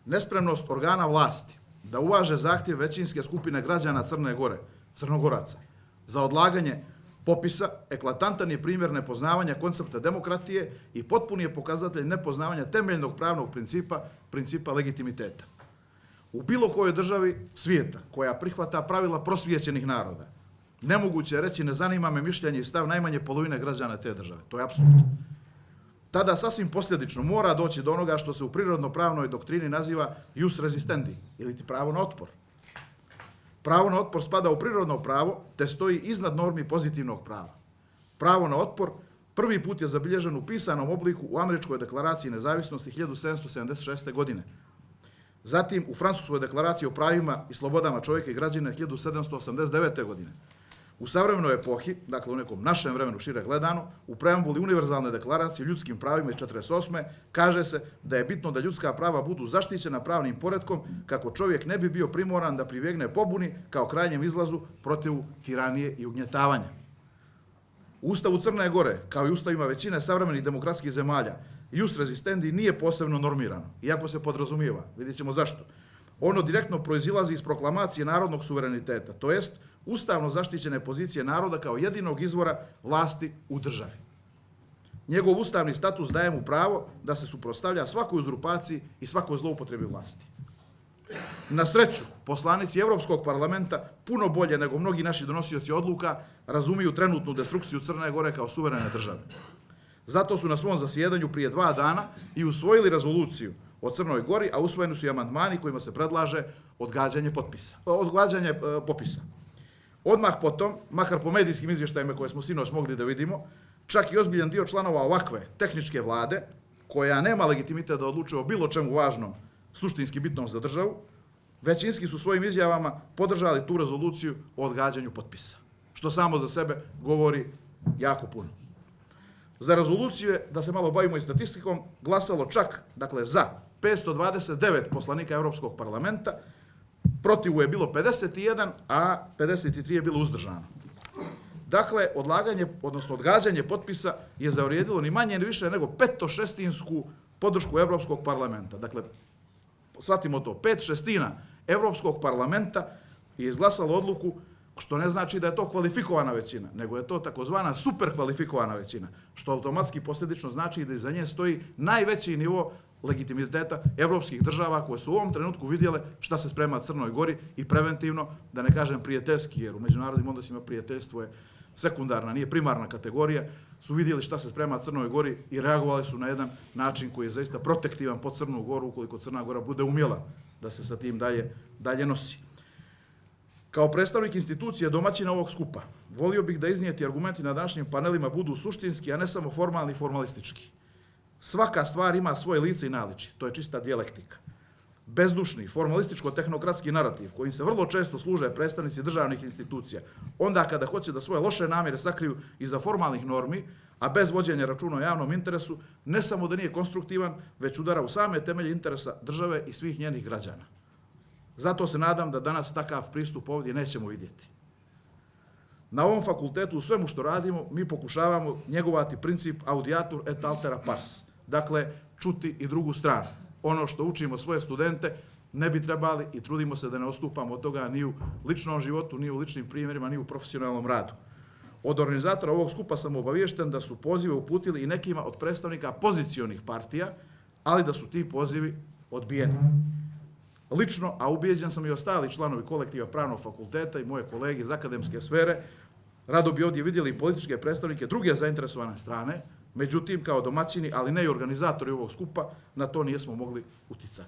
nespremnost organa vlasti da uvaže zahtjev većinske skupine građana Crne Gore, Crnogoraca, za odlaganje popisa, eklatantan je primjer nepoznavanja koncepta demokratije i potpuni je pokazatelj nepoznavanja temeljnog pravnog principa legitimiteta. U bilo kojoj državi svijeta koja prihvata pravila prosvijećenih naroda, nemoguće je reći ne zanima me mišljenje i stav najmanje polovine građana te države. To je apsurd. Tada sasvim posljedično mora doći do onoga što se u prirodno-pravnoj doktrini naziva jus resistendi, ili ti pravo na otpor. Pravo na otpor spada u prirodno pravo, te stoji iznad normi pozitivnog prava. Pravo na otpor prvi put je zabilježen u pisanom obliku u Američkoj deklaraciji nezavisnosti 1776. godine. Zatim u Francuskoj deklaraciji o pravima i slobodama čovjeka i građana 1789. godine. U savremenoj epohi, dakle u nekom našem vremenu šire gledano, u preambuli univerzalne deklaracije o ljudskim pravima iz 1948. kaže se da je bitno da ljudska prava budu zaštićena pravnim poretkom kako čovjek ne bi bio primoran da pribjegne pobuni kao krajnjem izlazu protiv tiranije i ugnjetavanja. U Ustavu Crne Gore, kao i ustavima većine savremenih demokratskih zemalja, jus resistendi nije posebno normirano, iako se podrazumijeva. Vidjet ćemo zašto. Ono direktno proizilazi iz proklamacije narodnog suvereniteta, to jest ustavno zaštićene pozicije naroda kao jedinog izvora vlasti u državi. Njegov ustavni status daje mu pravo da se suprotstavlja svakoj uzurpaciji i svakoj zloupotrebi vlasti. Na sreću, poslanici Evropskog parlamenta puno bolje nego mnogi naši donosioci odluka razumiju trenutnu destrukciju Crne Gore kao suverene države. Zato su na svom zasjedanju prije 2 dana i usvojili rezoluciju o Crnoj Gori, a usvojeni su i amandmani kojima se predlaže odgađanje popisa. Odmah potom, makar po medijskim izvještajima koje smo sinoć mogli da vidimo, čak i ozbiljan dio članova ovakve tehničke vlade, koja nema legitimitet da odlučuje o bilo čemu važnom, suštinski bitnom za državu, većinski su svojim izjavama podržali tu rezoluciju o odgađanju potpisa, što samo za sebe govori jako puno. Za rezoluciju je, da se malo bavimo i statistikom, glasalo čak, dakle za 529 poslanika Evropskog parlamenta, protivu je bilo 51, a 53 je bilo uzdržano. Dakle, odgađanje potpisa je zavrijedilo ni manje ni više nego 5/6 podršku Evropskog parlamenta. Dakle, shvatimo to, 5/6 Evropskog parlamenta je izglasalo odluku, što ne znači da je to kvalifikovana većina, nego je to takozvana super kvalifikovana većina, što automatski posljedično znači da iza nje stoji najveći nivo legitimiteta evropskih država koje su u ovom trenutku vidjele šta se sprema Crnoj Gori i preventivno, da ne kažem prijateljski, jer u međunarodnim odnosima prijateljstvo je sekundarna, nije primarna kategorija, su vidjeli šta se sprema Crnoj Gori i reagovali su na jedan način koji je zaista protektivan po Crnu Goru ukoliko Crna Gora bude umjela da se sa tim dalje nosi. Kao predstavnik institucije domaćina ovog skupa, volio bih da iznijeti argumenti na današnjim panelima budu suštinski, a ne samo formalni i formalistički. Svaka stvar ima svoje lice i naličje, to je čista dijalektika. Bezdušni, formalističko-tehnokratski narativ, kojim se vrlo često služe predstavnici državnih institucija, onda kada hoće da svoje loše namjere sakriju iza formalnih normi, a bez vođenja računa o javnom interesu, ne samo da nije konstruktivan, već udara u same temelje interesa države i svih njenih građana. Zato se nadam da danas takav pristup ovdje nećemo vidjeti. Na ovom fakultetu u svemu što radimo mi pokušavamo njegovati princip audiatur et altera pars. Dakle, čuti i drugu stranu. Ono što učimo svoje studente ne bi trebali i trudimo se da ne odstupamo od toga ni u ličnom životu, ni u ličnim primjerima, ni u profesionalnom radu. Od organizatora ovog skupa sam obaviješten da su pozive uputili i nekima od predstavnika pozicionih partija, ali da su ti pozivi odbijeni. Lično, a ubijeđen sam i ostali članovi kolektiva Pravnog fakulteta i moje kolege iz akademske sfere, rado bi ovdje vidjeli i političke predstavnike druge zainteresovane strane, međutim, kao domaćini, ali ne i organizatori ovog skupa, na to nismo mogli uticati.